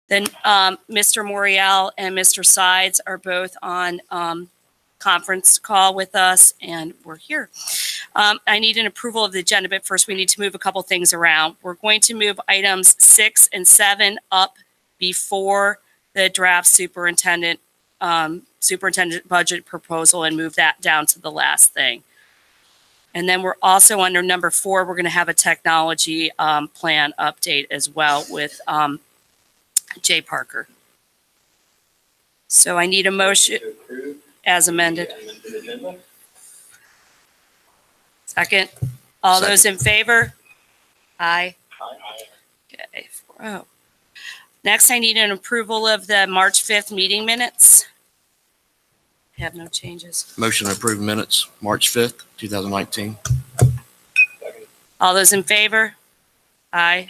Then Mr. Morial and Mr. Sides are both on conference call with us, and we're here. I need an approval of the agenda, but first we need to move a couple things around. We're going to move items 6 and 7 up before the draft superintendent budget proposal and move that down to the last thing. And then we're also under number 4, we're going to have a technology plan update as well with Jay Parker. So I need a motion as amended. Second. All those in favor? Aye. Okay. 4-0. Next, I need an approval of the March 5th meeting minutes. I have no changes. Motion to approve minutes, March 5th, 2019. All those in favor? Aye.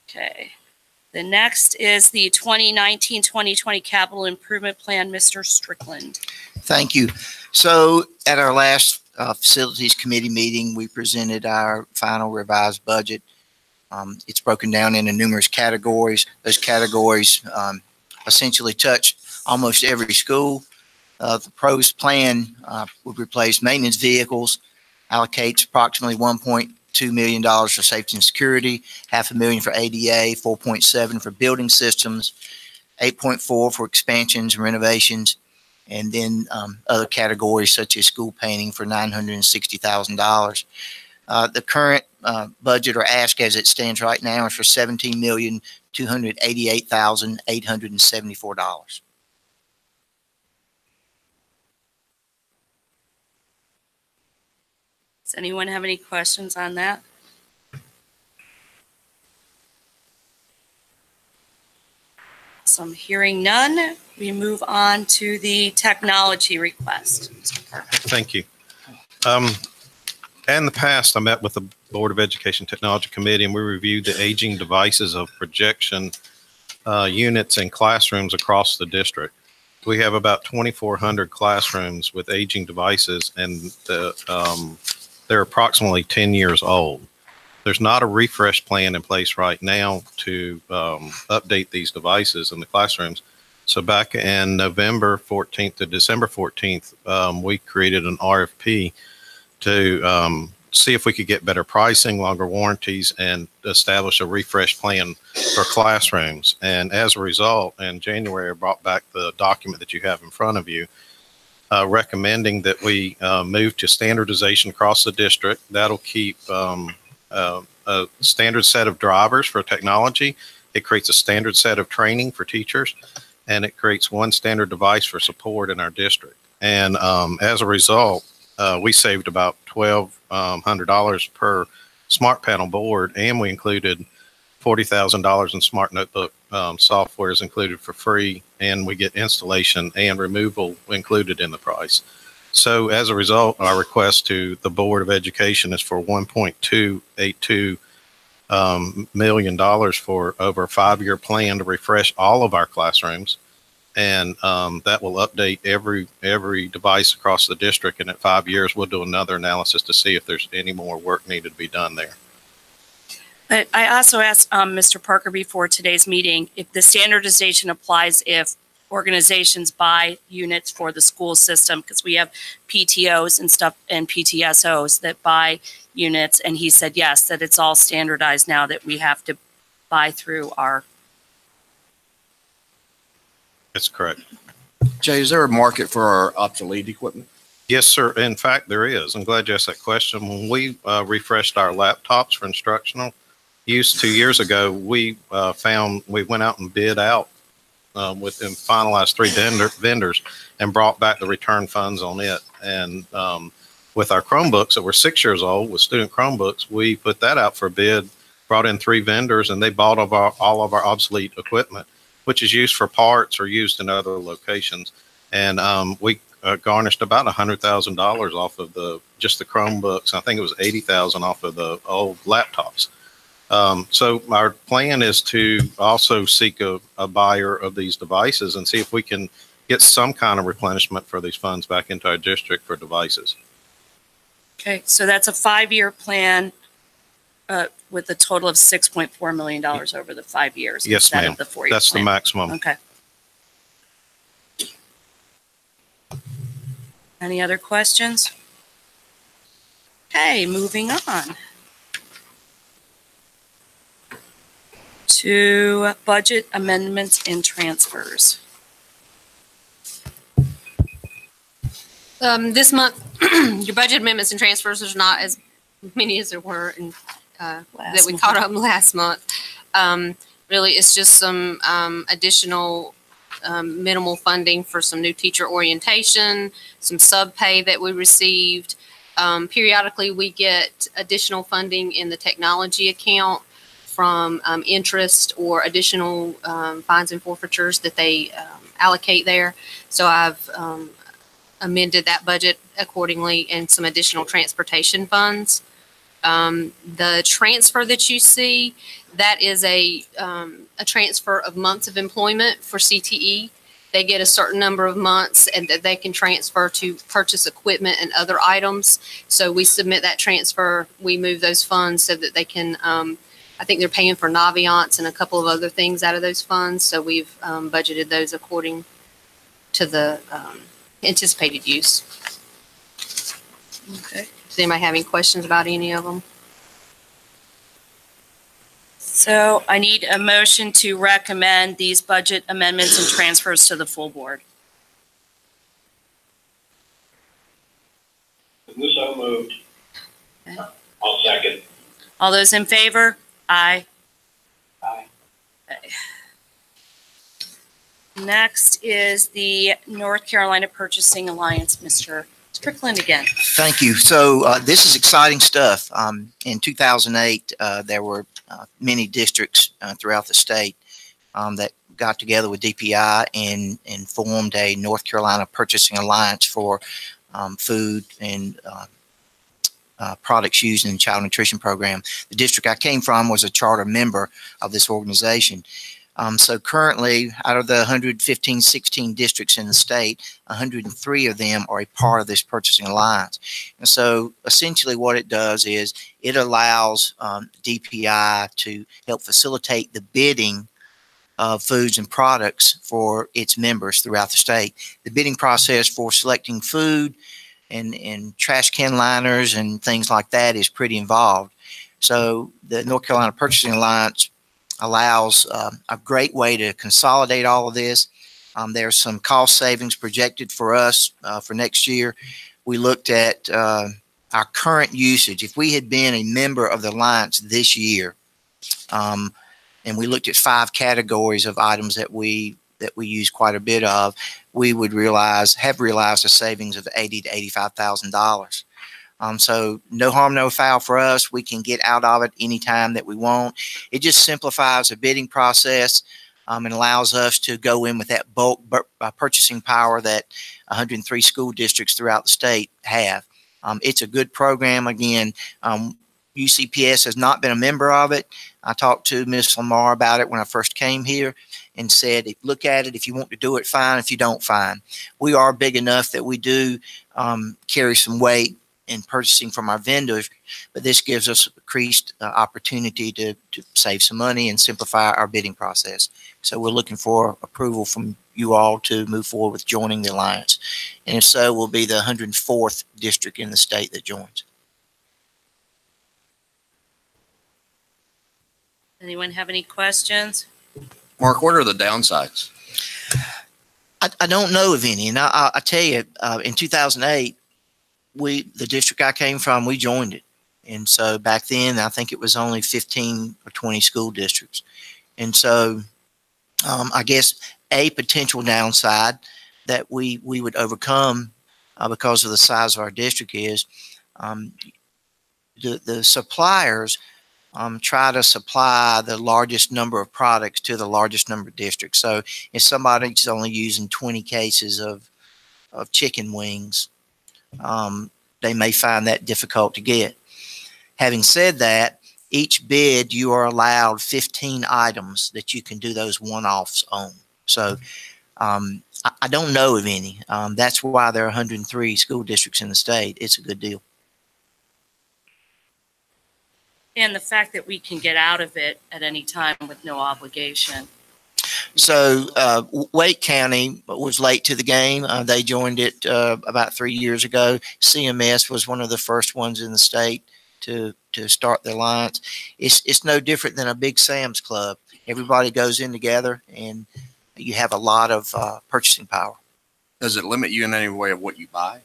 Okay. The next is the 2019-2020 Capital Improvement Plan, Mr. Strickland. Thank you. So at our last Facilities Committee meeting, we presented our final revised budget. It's broken down into numerous categories. Those categories essentially touch almost every school. The proposed plan would replace maintenance vehicles, allocates approximately $1.2 million for safety and security, $500,000 for ADA, 4.7 for building systems, 8.4 for expansions and renovations, and then other categories such as school painting for $960,000. The current budget or ask as it stands right now is for $17,288,874. Does anyone have any questions on that? So I'm hearing none. We move on to the technology request. Mr. Parker. Thank you. In the past, I met with the Board of Education Technology Committee, and we reviewed the aging devices of projection units in classrooms across the district. We have about 2,400 classrooms with aging devices, and they're approximately 10 years old. There's not a refresh plan in place right now to update these devices in the classrooms. So back in November 14th to December 14th, we created an RFP to see if we could get better pricing, longer warranties, and establish a refresh plan for classrooms. And as a result, in January, I brought back the document that you have in front of you, recommending that we move to standardization across the district. That'll keep a standard set of drivers for technology. It creates a standard set of training for teachers, and it creates one standard device for support in our district. And as a result, we saved about $1,200 per smart panel board, and we included $40,000 in smart notebook software is included for free, and we get installation and removal included in the price. So as a result, our request to the Board of Education is for $1.282 million for over a 5-year plan to refresh all of our classrooms. And that will update every device across the district. And at 5 years, we'll do another analysis to see if there's any more work needed to be done there. But I also asked Mr. Parker before today's meeting if the standardization applies if organizations buy units for the school system, because we have PTOs and stuff and PTSOs that buy units. And he said, yes, that it's all standardized now, that we have to buy through our. That's correct. Jay, is there a market for our obsolete equipment? Yes, sir. In fact, there is. I'm glad you asked that question. When we refreshed our laptops for instructional use 2 years ago, we went out and bid out and finalized 3 vendors and brought back the return funds on it. And with our Chromebooks that were 6 years old, with student Chromebooks, we put that out for bid, brought in 3 vendors, and they bought all of our obsolete equipment, which is used for parts or used in other locations. And we garnished about $100,000 off of just the Chromebooks. I think it was $80,000 off of the old laptops. So our plan is to also seek a buyer of these devices and see if we can get some kind of replenishment for these funds back into our district for devices. Okay, so that's a 5-year plan with a total of $6.4 million over the 5 years. Yes, instead ma'am. of the 4-year That's the plan. maximum. Okay. Any other questions? Okay, moving on to budget amendments and transfers. This month, your budget amendments and transfers, there's not as many as there were in, that we caught up last month. Really, it's just some additional minimal funding for some new teacher orientation, some sub pay that we received. Periodically, we get additional funding in the technology account from interest or additional fines and forfeitures that they allocate there. So I've amended that budget accordingly, and some additional transportation funds. The transfer that you see, that is a transfer of months of employment for CTE. They get a certain number of months and that they can transfer to purchase equipment and other items. So we submit that transfer, we move those funds so that they can, I think they're paying for Naviance and a couple of other things out of those funds. So we've budgeted those according to the anticipated use. Okay. Does anybody have any questions about any of them? So I need a motion to recommend these budget amendments and transfers to the full board. So moved. Okay. I'll second. All those in favor? Aye. Aye. Okay. Next is the North Carolina Purchasing Alliance, Mr. Strickland again. Thank you. So this is exciting stuff. In 2008, there were many districts throughout the state that got together with DPI and formed a North Carolina Purchasing Alliance for food and products used in the child nutrition program. The district I came from was a charter member of this organization. So currently, out of the 115, 16 districts in the state, 103 of them are a part of this purchasing alliance. And so essentially what it does is it allows DPI to help facilitate the bidding of foods and products for its members throughout the state. The bidding process for selecting food and trash can liners and things like that is pretty involved. So the North Carolina Purchasing Alliance allows a great way to consolidate all of this. There's some cost savings projected for us for next year. We looked at our current usage. If we had been a member of the Alliance this year, and we looked at 5 categories of items that we use quite a bit of, we would have realized a savings of $80,000 to $85,000. So no harm, no foul for us. We can get out of it anytime that we want. It just simplifies the bidding process and allows us to go in with that bulk purchasing power that 103 school districts throughout the state have. It's a good program. Again, UCPS has not been a member of it. I talked to Ms. Lamar about it when I first came here and said, look at it. If you want to do it, fine. If you don't, fine. We are big enough that we do carry some weight in purchasing from our vendors, but this gives us increased opportunity to save some money and simplify our bidding process. So we're looking for approval from you all to move forward with joining the alliance. And if so, we'll be the 104th district in the state that joins. Anyone have any questions? Mark, what are the downsides? I don't know of any. And I tell you, in 2008, the district I came from, we joined it. And so back then, I think it was only 15 or 20 school districts. And so I guess a potential downside that we would overcome because of the size of our district is the suppliers try to supply the largest number of products to the largest number of districts. So if somebody's only using 20 cases of chicken wings, they may find that difficult to get. Having said that, each bid you are allowed 15 items that you can do those one-offs on. So I don't know of any. That's why there are 103 school districts in the state. It's a good deal. And the fact that we can get out of it at any time with no obligation. So Wake County was late to the game. They joined it about 3 years ago. CMS was one of the first ones in the state to start the alliance. It's no different than a big Sam's Club. Everybody goes in together, and you have a lot of purchasing power. Does it limit you in any way of what you buy?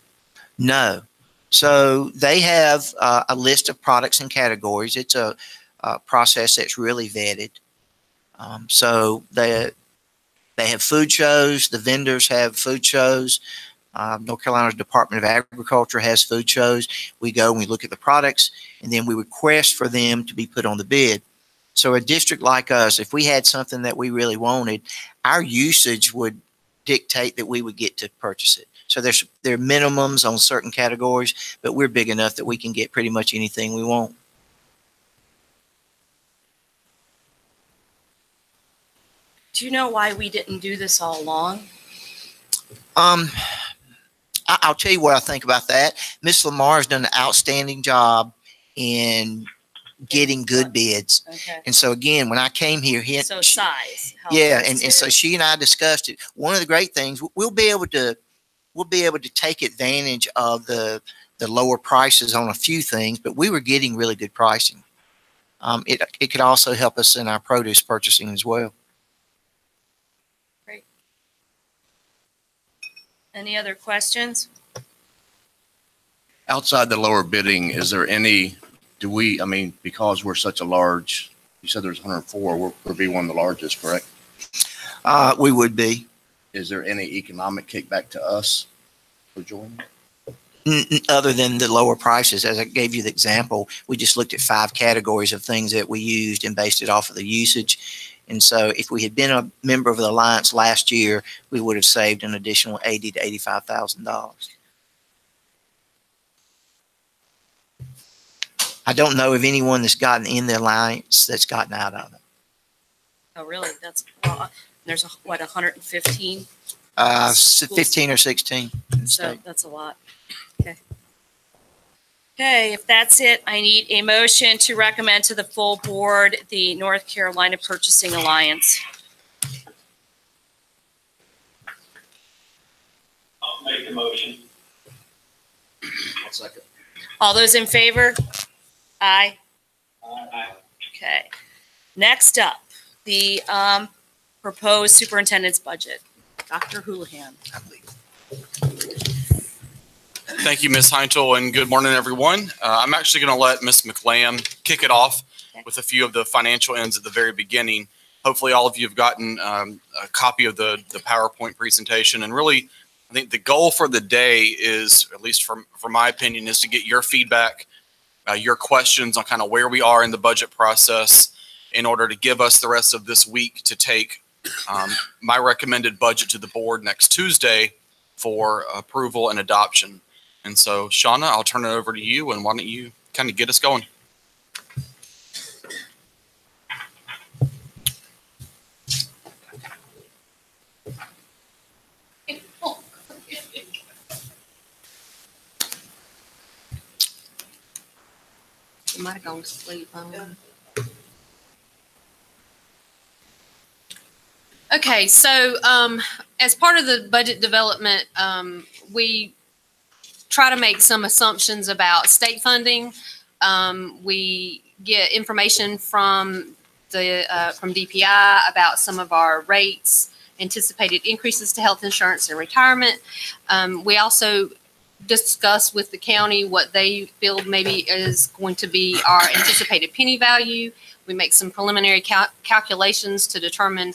No. So they have a list of products and categories. It's a process that's really vetted. So they have food shows. The vendors have food shows. North Carolina's Department of Agriculture has food shows. We go and we look at the products, and then we request for them to be put on the bid. So a district like us, if we had something that we really wanted, our usage would dictate that we would get to purchase it. So there are minimums on certain categories, but we're big enough that we can get pretty much anything we want. Do you know why we didn't do this all along? I'll tell you what I think about that. Miss Lamar has done an outstanding job in getting good bids. Okay. And so again, when I came here, So size. yeah, and so she and I discussed it. One of the great things, we'll be able to take advantage of the lower prices on a few things, but we were getting really good pricing. It could also help us in our produce purchasing as well. Great. Any other questions? Outside the lower bidding, is there any, I mean, because we're such a large, you said there's 104, we'll be one of the largest, correct? We would be. Is there any economic kickback to us for joining? Other than the lower prices, as I gave you the example, we just looked at 5 categories of things that we used and based it off of the usage. And so if we had been a member of the Alliance last year, we would have saved an additional $80,000 to $85,000. I don't know of anyone that's gotten in the Alliance that's gotten out of it. Oh, really? There's what, 115? 15 or 16. In the So state. that's a lot. Okay. Okay, if that's it, I need a motion to recommend to the full board the North Carolina Purchasing Alliance. I'll make the motion. One second. All those in favor? Aye. Aye. Okay. Next up, the proposed superintendent's budget. Dr. Houlihan. I believe. Thank you, Ms. Heintel, and good morning, everyone. I'm actually going to let Ms. McLam kick it off with a few of the financial ends at the very beginning. Hopefully, all of you have gotten a copy of the PowerPoint presentation. And really, I think the goal for the day is, at least from my opinion, is to get your feedback, your questions on kind of where we are in the budget process in order to give us the rest of this week to take my recommended budget to the board next Tuesday for approval and adoption. And so, Shauna, I'll turn it over to you, and why don't you kind of get us going? You might have gone to sleep. Okay, so as part of the budget development, we try to make some assumptions about state funding. We get information from DPI about some of our rates, anticipated increases to health insurance and retirement. We also discuss with the county what they feel maybe is going to be our anticipated penny value. We make some preliminary calculations to determine,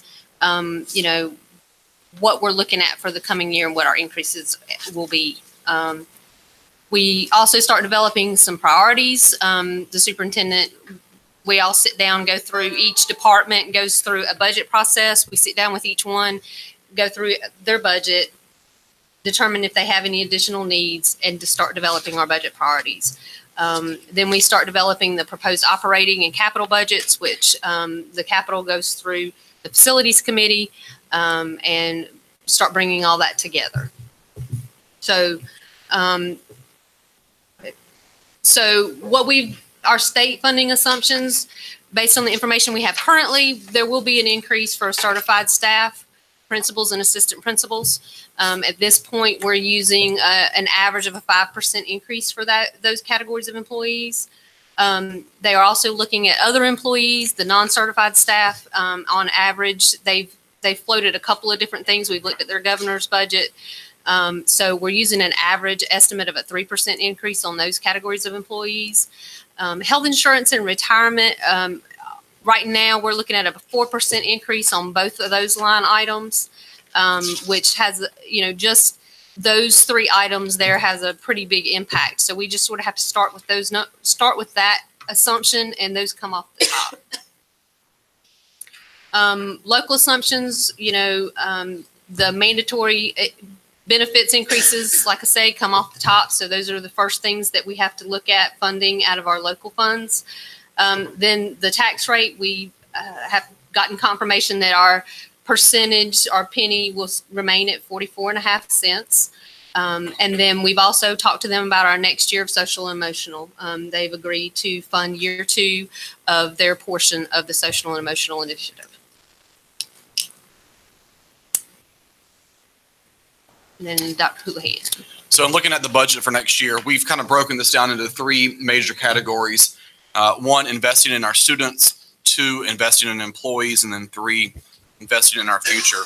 what we're looking at for the coming year and what our increases will be. We also start developing some priorities. The superintendent, we all sit down, go through each department, goes through a budget process. We sit down with each one, go through their budget, determine if they have any additional needs, and to start developing our budget priorities. Then we start developing the proposed operating and capital budgets, which the capital goes through the facilities committee, and start bringing all that together. So what we've our state funding assumptions, based on the information we have currently, there will be an increase for certified staff, principals and assistant principals. At this point, we're using an average of a 5% increase for those categories of employees. They are also looking at other employees, the non-certified staff. On average, they've floated a couple of different things. We've looked at their governor's budget. So we're using an average estimate of a 3% increase on those categories of employees. Health insurance and retirement, right now we're looking at a 4% increase on both of those line items, which has, just those three items there has a pretty big impact. So we just sort of have to start with that assumption, and those come off the top. Local assumptions, the mandatory benefits increases, like I say, come off the top. So those are the first things that we have to look at funding out of our local funds. Then the tax rate, we have gotten confirmation that our percentage, our penny, will remain at 44.5 cents. And then we've also talked to them about our next year of social and emotional. They've agreed to fund year 2 of their portion of the social and emotional initiative. And then Dr. Houlihan. So in looking at the budget for next year, we've kind of broken this down into 3 major categories. 1, investing in our students, 2, investing in employees, and then 3, investing in our future.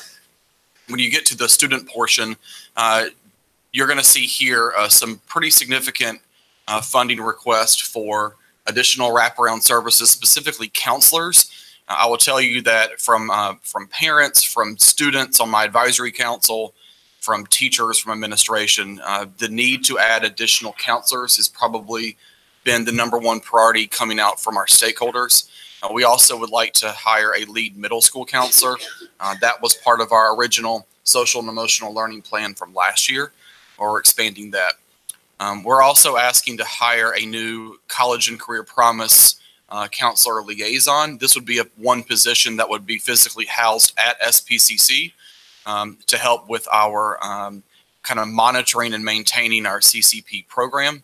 When you get to the student portion, you're going to see here some pretty significant funding requests for additional wraparound services, specifically counselors. I will tell you that from parents, from students on my advisory council, from teachers, from administration, the need to add additional counselors has probably been the #1 priority coming out from our stakeholders. We also would like to hire a lead middle school counselor. That was part of our original social and emotional learning plan from last year. We're expanding that. We're also asking to hire a new college and career promise counselor liaison. This would be one position that would be physically housed at SPCC. To help with our kind of monitoring and maintaining our CCP program.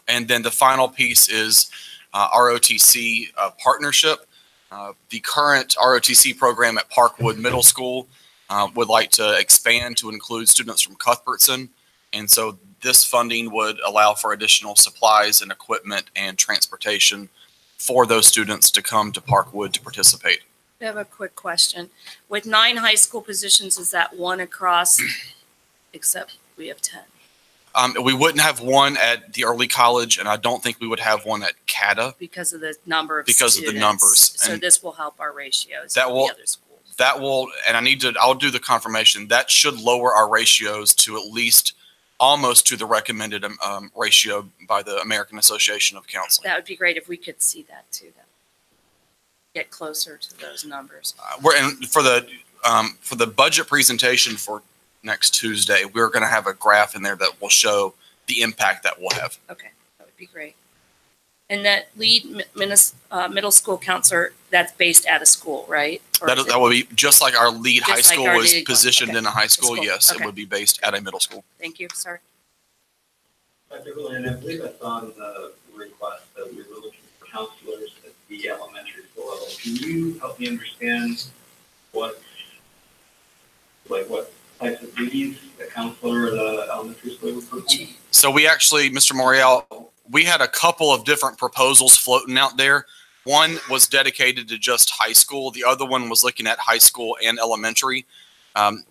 And then the final piece is ROTC partnership. The current ROTC program at Parkwood Middle School would like to expand to include students from Cuthbertson. And so this funding would allow for additional supplies and equipment and transportation for those students to come to Parkwood to participate. I have a quick question. With 9 high school positions, is that 1 across, except we have 10? We wouldn't have 1 at the early college, and I don't think we would have 1 at CATA. Because of the number of because students. of the numbers. So and this will help our ratios that with will, the other schools. That will, and I'll do the confirmation. That should lower our ratios to at least almost to the recommended ratio by the American Association of Counseling. That would be great if we could see that too. Get closer to those numbers. For the budget presentation for next Tuesday, we're going to have a graph in there that will show the impact that we'll have. Okay, that would be great. And that lead middle school counselor, that's based at a school, right? That will be just like our lead high Just like school our is lead- positioned okay. in a high school. School. Yes, Okay. it would be based at a middle school. Thank you, sir. Dr. Houlihan, I believe I saw in the request that we were looking for counselors at the elementary school level. Can you help me understand what types of duties the counselor at the elementary school would perform? So we actually, Mr. Morial, we had a couple of different proposals floating out there. One was dedicated to just high school. The other one was looking at high school and elementary.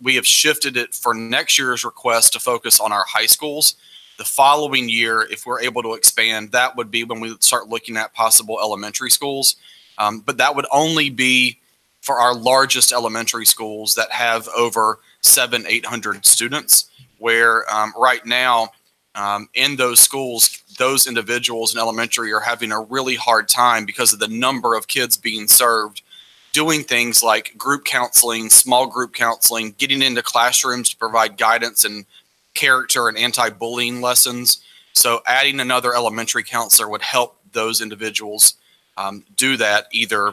We have shifted it for next year's request to focus on our high schools. The following year, if we're able to expand, that would be when we would start looking at possible elementary schools. But that would only be for our largest elementary schools that have over 700-800 students, where right now in those schools, those individuals in elementary are having a really hard time because of the number of kids being served, doing things like group counseling, small group counseling, getting into classrooms to provide guidance and character and anti-bullying lessons. So adding another elementary counselor would help those individuals do that, either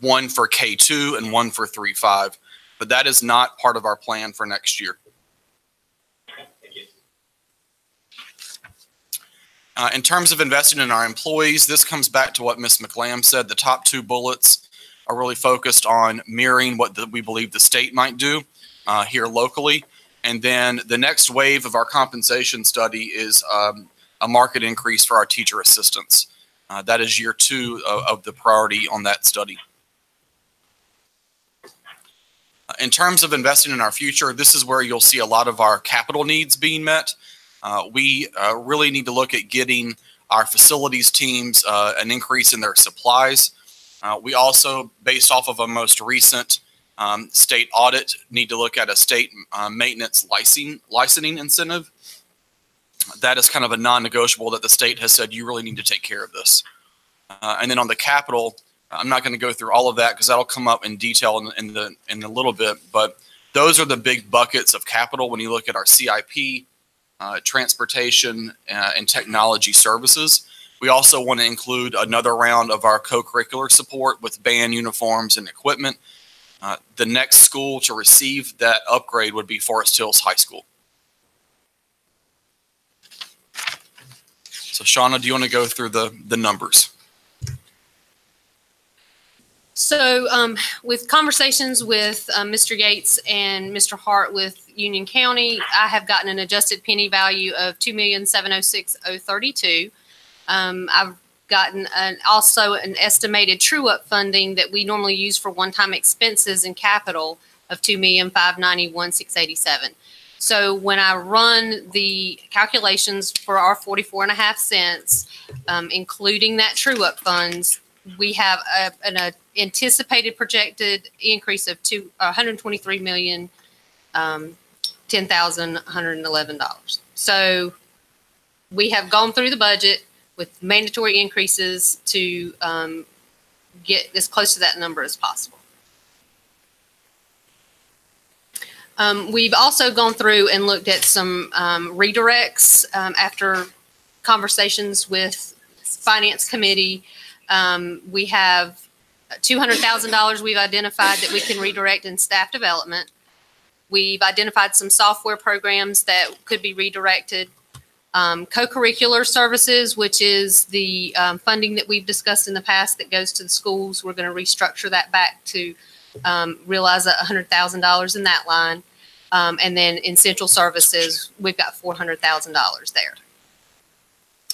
1 for K2 and 1 for 3-5. But that is not part of our plan for next year. Thank you. In terms of investing in our employees, this comes back to what Ms. McLam said. The top two bullets are really focused on mirroring what we believe the state might do here locally. And then the next wave of our compensation study is a market increase for our teacher assistants. That is year 2 of the priority on that study. In terms of investing in our future, this is where you'll see a lot of our capital needs being met. We really need to look at getting our facilities teams an increase in their supplies. We also, based off of a most recent state audit, need to look at a state maintenance licensing incentive. That is kind of a non-negotiable that the state has said you really need to take care of this. And then on the capital, I'm not going to go through all of that because that'll come up in detail in a little bit. But those are the big buckets of capital when you look at our CIP, transportation, and technology services. We also want to include another round of our co-curricular support with band uniforms and equipment. The next school to receive that upgrade would be Forest Hills High School. So Shauna, do you want to go through the numbers? So with conversations with Mr. Yates and Mr. Hart with Union County, I have gotten an adjusted penny value of $2,706,032. I've gotten also an estimated true-up funding that we normally use for one-time expenses and capital of $2,591,687. So when I run the calculations for our 44.5 cents, including that true-up funds, we have an anticipated projected increase of $123,010,111. So we have gone through the budget with mandatory increases to get as close to that number as possible. We've also gone through and looked at some redirects after conversations with Finance Committee. We have $200,000 we've identified that we can redirect in staff development. We've identified some software programs that could be redirected. Co-curricular services, which is the funding that we've discussed in the past that goes to the schools. We're going to restructure that back to realize $100,000 in that line. And then in central services, we've got $400,000 there.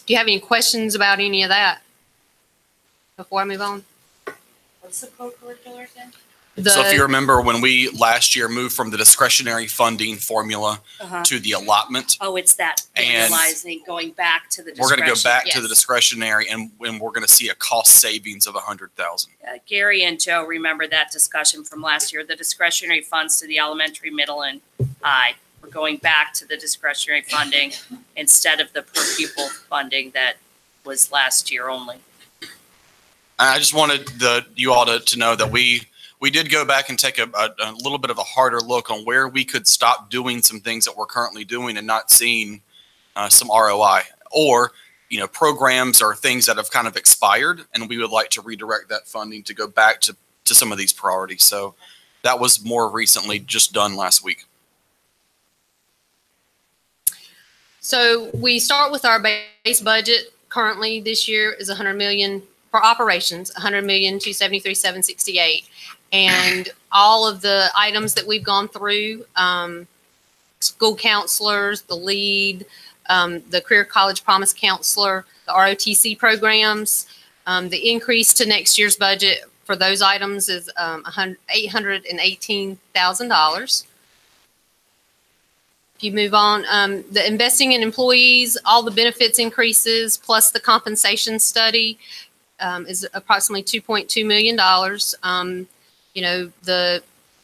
Do you have any questions about any of that before I move on? What's the co-curricular again? So if you remember when we last year moved from the discretionary funding formula to the allotment. Oh, it's that analyzing, going back to the We're going to go back to Yes. the discretionary and we're going to see a cost savings of $100,000. Gary and Joe remember that discussion from last year. The discretionary funds to the elementary, middle, and high. We're going back to the discretionary funding instead of the per pupil funding that was last year only. I just wanted you all to know that we did go back and take a little bit of a harder look on where we could stop doing some things that we're currently doing and not seeing some ROI, or programs or things that have kind of expired, and we would like to redirect that funding to go back to some of these priorities. So that was more recently just done last week. So we start with our base budget. Currently this year is $100 million for operations, $100,273,768. And all of the items that we've gone through, school counselors, the lead, the career college promise counselor, the ROTC programs, the increase to next year's budget for those items is $818,000. If you move on, the investing in employees, all the benefits increases plus the compensation study is approximately $2.2 million.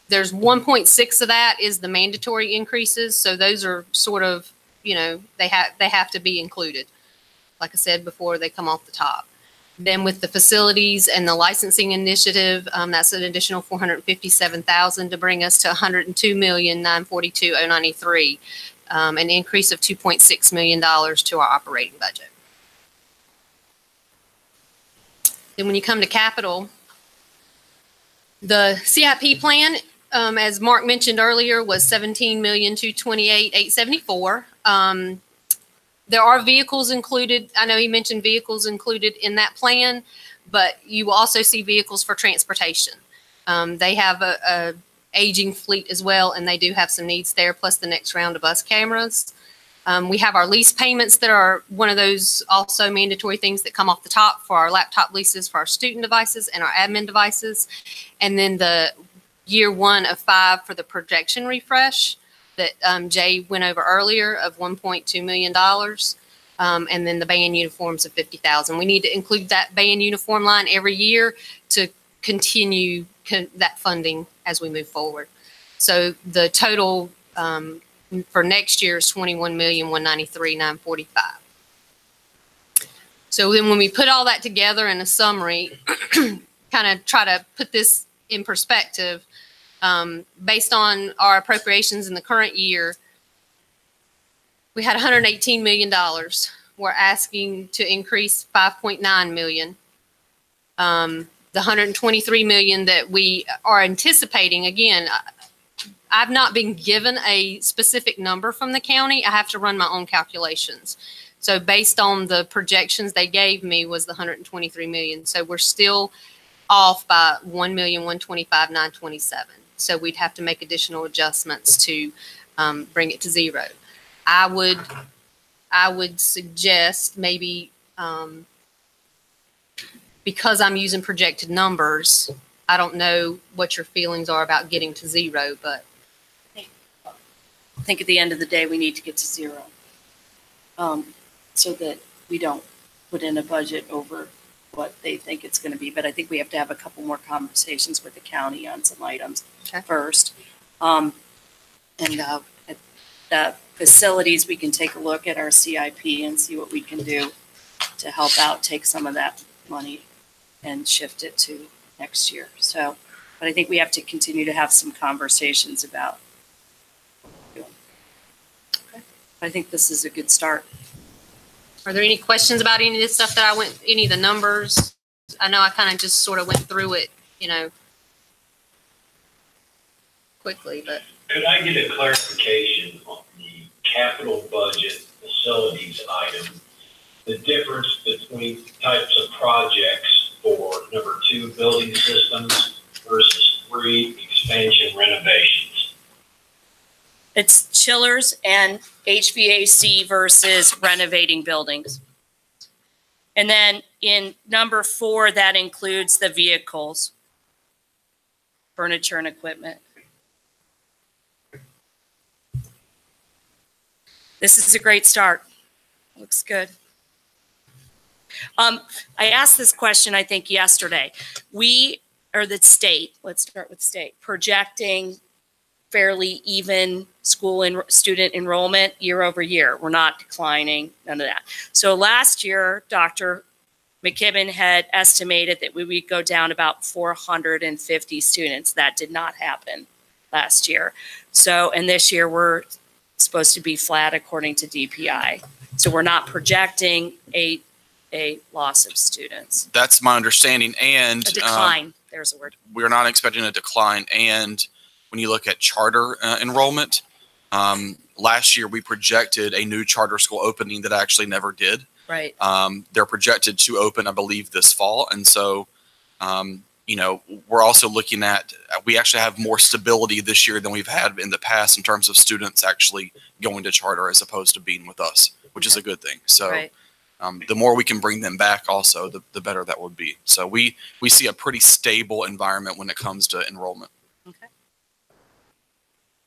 There's 1.6 of that is the mandatory increases. So those are sort of, they have to be included. Like I said before, they come off the top. Then with the facilities and the licensing initiative, that's an additional $457,000 to bring us to $102,942,093, an increase of $2.6 million to our operating budget. Then when you come to capital, the CIP plan, as Mark mentioned earlier, was $17,228,874. There are vehicles included. I know he mentioned vehicles included in that plan, but you will also see vehicles for transportation. They have a aging fleet as well, and they do have some needs there, plus the next round of bus cameras. We have our lease payments that are one of those also mandatory things that come off the top for our laptop leases for our student devices and our admin devices. And then the year 1 of 5 for the projection refresh that Jay went over earlier of $1.2 million. And then the band uniforms of $50,000. We need to include that band uniform line every year to continue that funding as we move forward. So the total for next year is $21,193,945. So then when we put all that together in a summary, kind of try to put this in perspective, based on our appropriations in the current year, we had $118 million. We're asking to increase $5.9 million. The $123 million that we are anticipating, again, I've not been given a specific number from the county. I have to run my own calculations. So based on the projections they gave me was the $123 million. So we're still off by $1,125,927. So we'd have to make additional adjustments to bring it to zero. I would suggest maybe because I'm using projected numbers, I don't know what your feelings are about getting to zero, but I think at the end of the day, we need to get to zero, so that we don't put in a budget over what they think it's going to be. But I think we have to have a couple more conversations with the county on some items first. And at the facilities, we can take a look at our CIP and see what we can do to help out, take some of that money and shift it to next year. So, but I think we have to continue to have some conversations about what we're doing. Okay. I think this is a good start. Are there any questions about any of this stuff that any of the numbers? I know I kind of just sort of went through it, quickly, but. Could I get a clarification on the capital budget facilities item? The difference between types of projects for number 2, building systems versus 3, expansion renovations. It's chillers and HVAC versus renovating buildings. And then in number 4, that includes the vehicles, furniture and equipment. This is a great start. Looks good. I asked this question, I think, yesterday. We, or the state, let's start with state, projecting fairly even school and student enrollment year over year. We're not declining, none of that. So last year, Dr. McKibben had estimated that we would go down about 450 students. That did not happen last year. So, and this year we're supposed to be flat according to DPI. So we're not projecting a loss of students. That's my understanding. And a decline. There's a word. We're not expecting a decline. And when you look at charter enrollment, last year we projected a new charter school opening that actually never did. Right. They're projected to open, I believe, this fall. And so, we're also looking at, we actually have more stability this year than we've had in the past in terms of students actually going to charter as opposed to being with us, which is a good thing. So right. The more we can bring them back also, the better that would be. So we see a pretty stable environment when it comes to enrollment. Okay.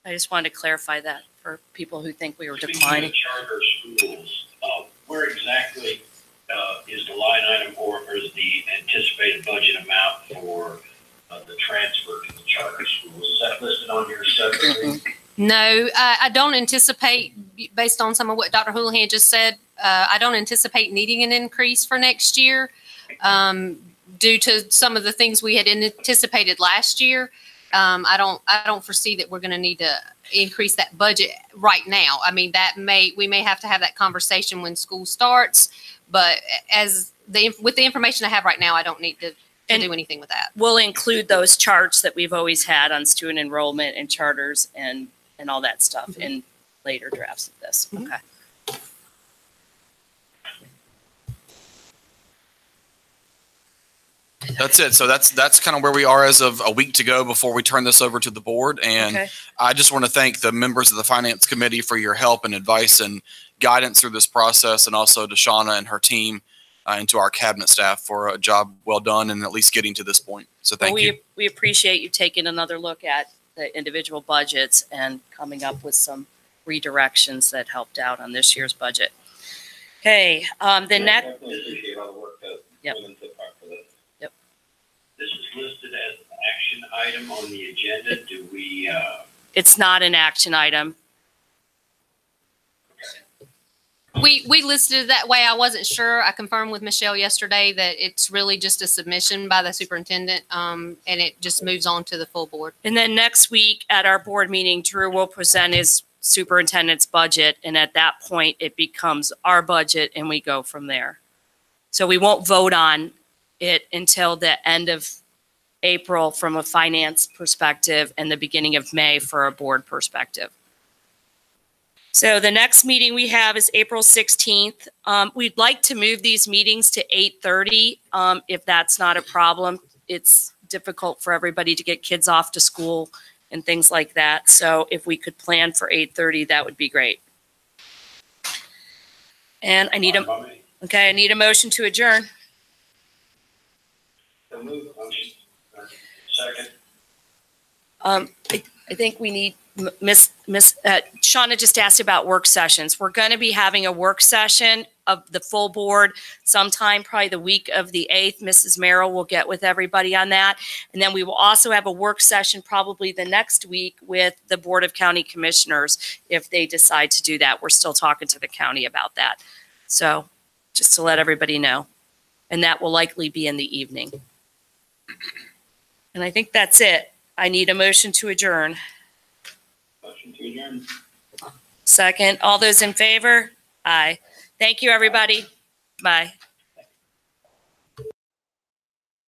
I just wanted to clarify that for people who think we were Speaking declining. of charter schools, where exactly is the line item or is the anticipated budget amount for the transfer to the charter schools? Is that listed on your separately? No, I don't anticipate, based on some of what Dr. Houlihan just said, I don't anticipate needing an increase for next year due to some of the things we had anticipated last year. I don't foresee that we're going to need to increase that budget right now. I mean, we may have to have that conversation when school starts, but with the information I have right now, I don't need to do anything with that. We'll include those charts that we've always had on student enrollment and charters and all that stuff in later drafts of this. Okay. That's it. So that's kind of where we are as of a week to go before we turn this over to the board. And Okay. I just want to thank the members of the Finance Committee for your help and advice and guidance through this process, and also to Shauna and her team and to our cabinet staff for a job well done and at least getting to this point. So thank you. We appreciate you taking another look at the individual budgets and coming up with some redirections that helped out on this year's budget. Okay, the next. Definitely appreciate all the work that Yep. went into part for this. Yep. This is listed as an action item on the agenda. Do we, It's not an action item. We listed it that way. I wasn't sure. I confirmed with Michelle yesterday that it's really just a submission by the superintendent, and it just moves on to the full board. And then next week at our board meeting, Drew will present his superintendent's budget. And at that point, it becomes our budget and we go from there. So we won't vote on it until the end of April from a finance perspective and the beginning of May for a board perspective. So the next meeting we have is April 16th. We'd like to move these meetings to 8:30 if that's not a problem. It's difficult for everybody to get kids off to school and things like that. So if we could plan for 8:30, that would be great. And I need I need a motion to adjourn. so move motion? Second. I think we need Shauna just asked about work sessions. We're going to be having a work session of the full board sometime, probably the week of the 8th. Mrs. Merrill will get with everybody on that. And then we will also have a work session probably the next week with the Board of County Commissioners if they decide to do that. We're still talking to the county about that. So just to let everybody know. And that will likely be in the evening. And I think that's it. I need a motion to adjourn. Motion to adjourn. Second, all those in favor? Aye. Thank you, everybody. Bye.